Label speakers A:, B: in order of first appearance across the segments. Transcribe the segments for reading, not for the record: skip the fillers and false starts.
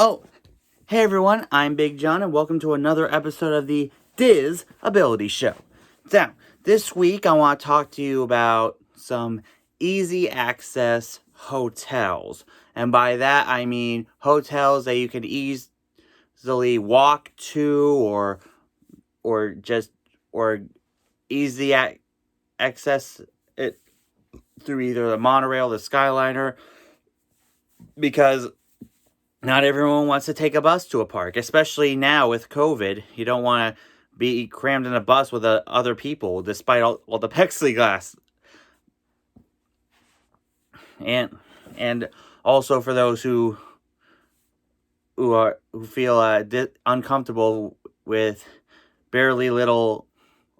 A: Oh, hey everyone, I'm Big John, and welcome to another episode of the Diz Ability Show. Now, this week I want to talk to you about some easy access hotels. And by that I mean hotels that you can easily walk to or just or easy access it through either the monorail, the Skyliner, because not everyone wants to take a bus to a park, especially now with COVID. You don't want to be crammed in a bus with other people, despite all the plexiglass. And and also for those who feel uncomfortable with barely little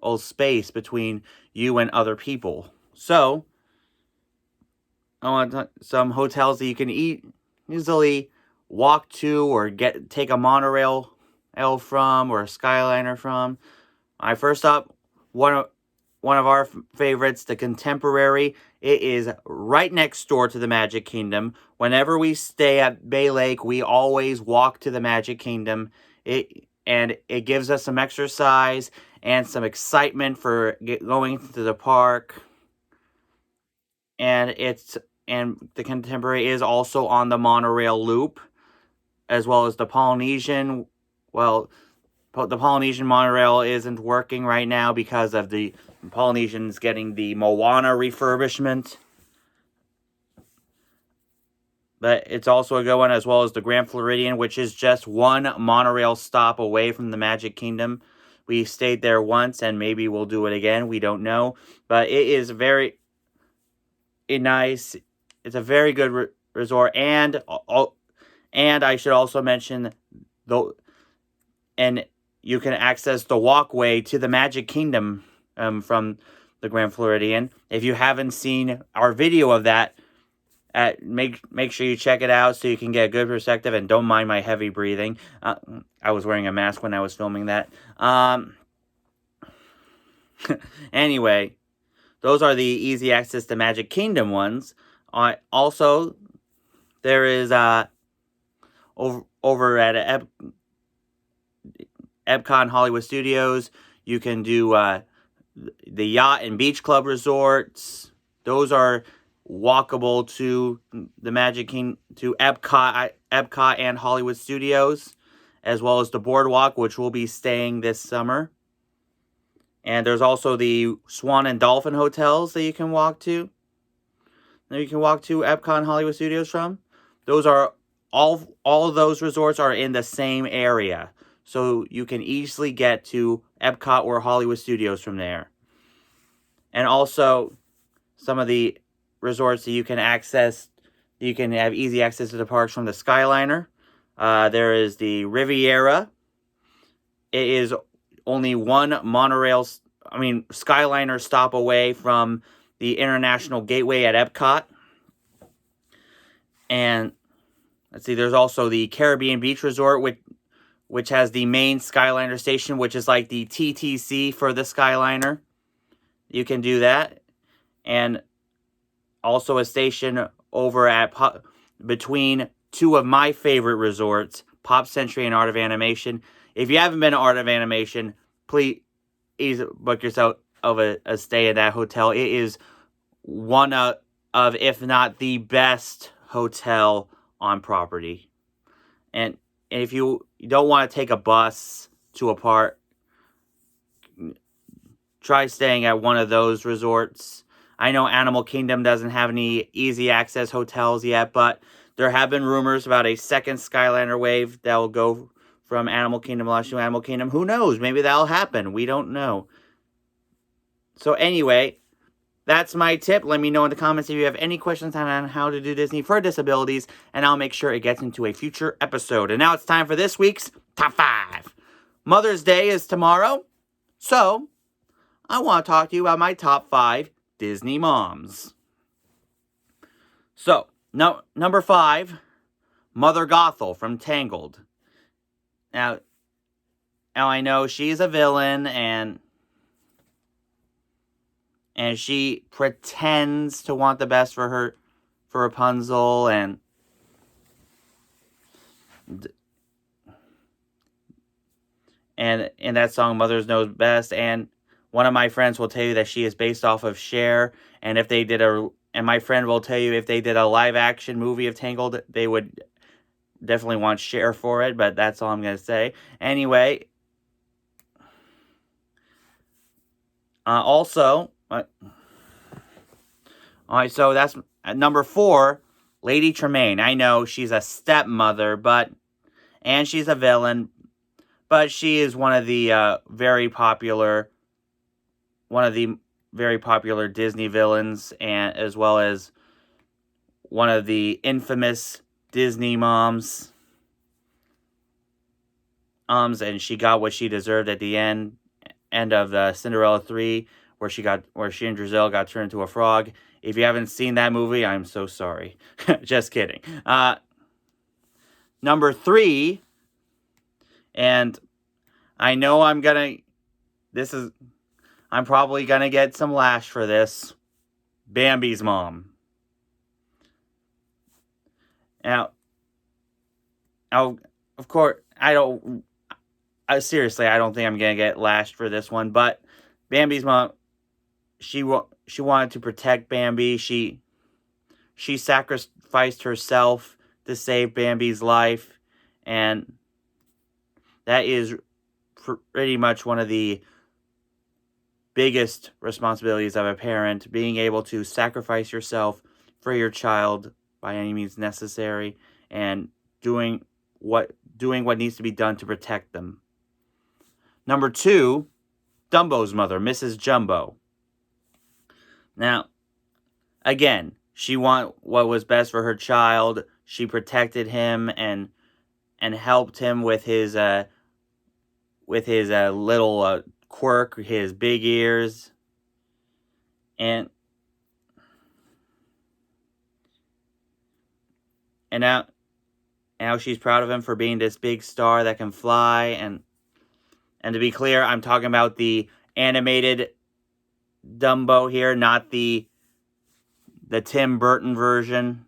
A: old space between you and other people. So I want some hotels that you can easily walk to or take a monorail from or a Skyliner from. I first up one of our favorites, the Contemporary. It is right next door to the Magic Kingdom. Whenever we stay at Bay Lake, we always walk to the Magic Kingdom. It gives us some exercise and some excitement for going to the park. And the Contemporary is also on the monorail loop, as well as the Polynesian. Well, the Polynesian monorail isn't working right now because of the Polynesians getting the Moana refurbishment. But it's also a good one, as well as the Grand Floridian, which is just one monorail stop away from the Magic Kingdom. We stayed there once, and maybe we'll do it again. We don't know. But it is very nice. It's a very good resort. And I should also mention, though, and you can access the walkway to the Magic Kingdom from the Grand Floridian. If you haven't seen our video of that, make sure you check it out so you can get a good perspective, and don't mind my heavy breathing. I was wearing a mask when I was filming that. Anyway, those are the easy access to Magic Kingdom ones. Also, there is over at Epcot and Hollywood Studios, you can do the Yacht and Beach Club resorts. Those are walkable to the Magic Kingdom, to Epcot and Hollywood Studios, as well as the Boardwalk, which will be staying this summer. And there's also the Swan and Dolphin hotels that you can walk to. That you can walk to Epcot and Hollywood Studios from. Those are all of those resorts are in the same area, so you can easily get to Epcot or Hollywood Studios from there. And also, some of the resorts that you can access, you can have easy access to the parks from the Skyliner. There is the Riviera. It is only one Skyliner stop away from the International Gateway at Epcot. And let's see, there's also the Caribbean Beach Resort, which has the main Skyliner station, which is like the TTC for the Skyliner. You can do that. And also a station over at between two of my favorite resorts, Pop Century and Art of Animation. If you haven't been to Art of Animation, please book yourself a stay at that hotel. It is one of, if not the best hotel on property. And if you don't want to take a bus to a park, try staying at one of those resorts. I know Animal Kingdom doesn't have any easy access hotels yet, but there have been rumors about a second Skyliner wave that will go from Animal Kingdom to Animal Kingdom. Who knows? Maybe that'll happen. We don't know. So anyway, that's my tip. Let me know in the comments if you have any questions on how to do Disney for disabilities, and I'll make sure it gets into a future episode. And now it's time for this week's Top 5. Mother's Day is tomorrow, so I want to talk to you about my top 5 Disney moms. So, number 5, Mother Gothel from Tangled. Now I know she's a villain, and she pretends to want the best for Rapunzel, and And in that song, Mothers Knows Best. And one of my friends will tell you that she is based off of Cher. And if they did and my friend will tell you if they did a live action movie of Tangled, they would definitely want Cher for it. But that's all I'm going to say. Anyway. Also, all right, so that's number 4, Lady Tremaine. I know she's a stepmother, and she's a villain, but she is one of the very popular Disney villains, and as well as one of the infamous Disney moms. And she got what she deserved at the end of the Cinderella 3, where she and Giselle got turned into a frog. If you haven't seen that movie, I'm so sorry. Just kidding. Number 3, and I know I'm probably gonna get some lash for this. Bambi's mom. Now, of course, seriously, I don't think I'm gonna get lashed for this one, but Bambi's mom, she wanted to protect Bambi. She sacrificed herself to save Bambi's life, and that is pretty much one of the biggest responsibilities of a parent, being able to sacrifice yourself for your child by any means necessary, and doing what needs to be done to protect them. Number 2, Dumbo's mother, Mrs. Jumbo. Now, again, she wanted what was best for her child. She protected him and helped him with his little quirk, his big ears, and now she's proud of him for being this big star that can fly. And to be clear, I'm talking about the animated Dumbo here, not the Tim Burton version,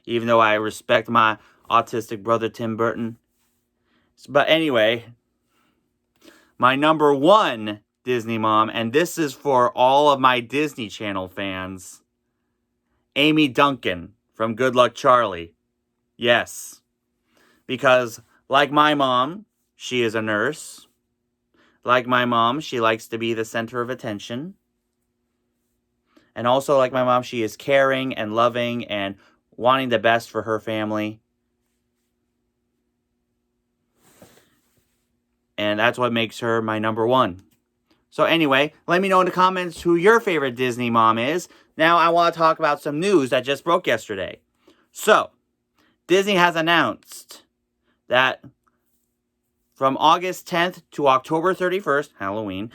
A: even though I respect my autistic brother Tim Burton. But anyway, my number 1 Disney mom, and this is for all of my Disney Channel fans, Amy Duncan from Good Luck Charlie. Yes, because like my mom, she is a nurse. Like my mom, she likes to be the center of attention. And also, like my mom, she is caring and loving and wanting the best for her family. And that's what makes her my number 1. So anyway, let me know in the comments who your favorite Disney mom is. Now I want to talk about some news that just broke yesterday. So, Disney has announced that from August 10th to October 31st, Halloween,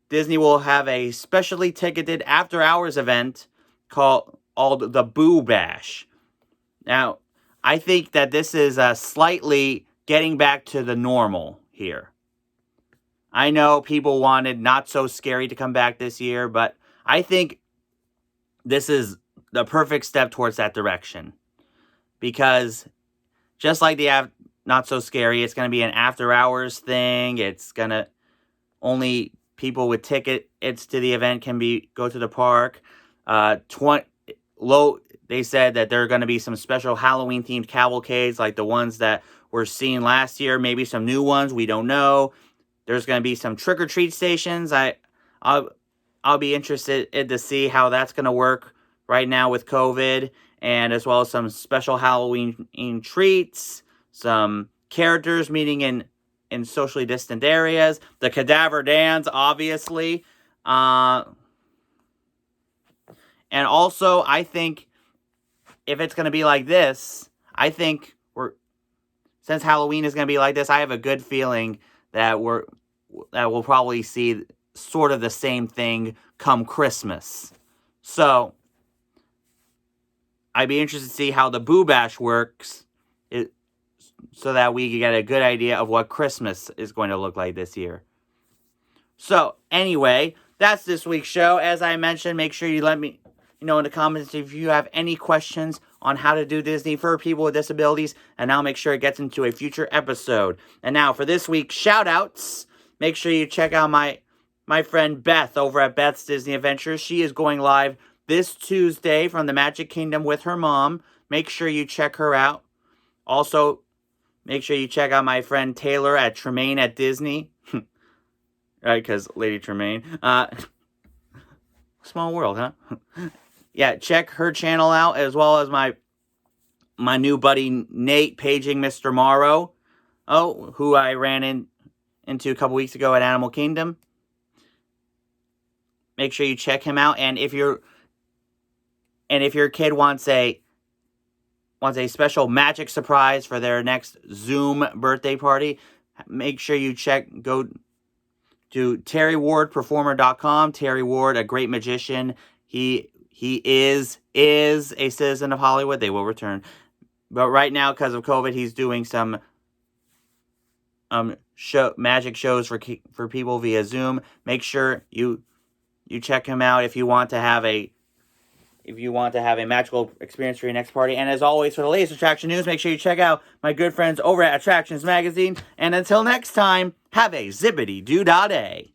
A: Disney will have a specially ticketed after-hours event called the Boo Bash. Now, I think that this is slightly getting back to the normal here. I know people wanted Not So Scary to come back this year, but I think this is the perfect step towards that direction. Because just like the Not So Scary, it's going to be an after-hours thing. It's going to only people with tickets to the event can go to the park. They said that there are going to be some special Halloween-themed cavalcades like the ones that were seen last year. Maybe some new ones. We don't know. There's going to be some trick-or-treat stations. I'll be interested to see how that's going to work right now with COVID. And as well as some special Halloween treats. Some characters meeting in socially distant areas. The Cadaver Dans, obviously. And also, I think if it's going to be like this, I think since Halloween is going to be like this, I have a good feeling that we'll probably see sort of the same thing come Christmas. So, I'd be interested to see how the Boo Bash works, so that we can get a good idea of what Christmas is going to look like this year. So, anyway, that's this week's show. As I mentioned, make sure you let me know in the comments if you have any questions on how to do Disney for people with disabilities, and I'll make sure it gets into a future episode. And now for this week's shout-outs, make sure you check out my friend Beth over at Beth's Disney Adventures. She is going live this Tuesday from the Magic Kingdom with her mom. Make sure you check her out. Also, make sure you check out my friend Taylor at Tremaine at Disney. Right, because Lady Tremaine. Small world, huh? Yeah, check her channel out, as well as my new buddy Nate paging Mr. Morrow. Oh, who I ran into a couple weeks ago at Animal Kingdom. Make sure you check him out. And if your kid wants a special magic surprise for their next Zoom birthday party, make sure you go to TerryWardPerformer.com. Terry Ward, a great magician. He is a citizen of Hollywood. They will return. But right now, because of COVID, he's doing some magic shows for people via Zoom. Make sure you check him out if you want to have a magical experience for your next party. And as always, for the latest attraction news, make sure you check out my good friends over at Attractions Magazine. And until next time, have a zippity-doo-dah day.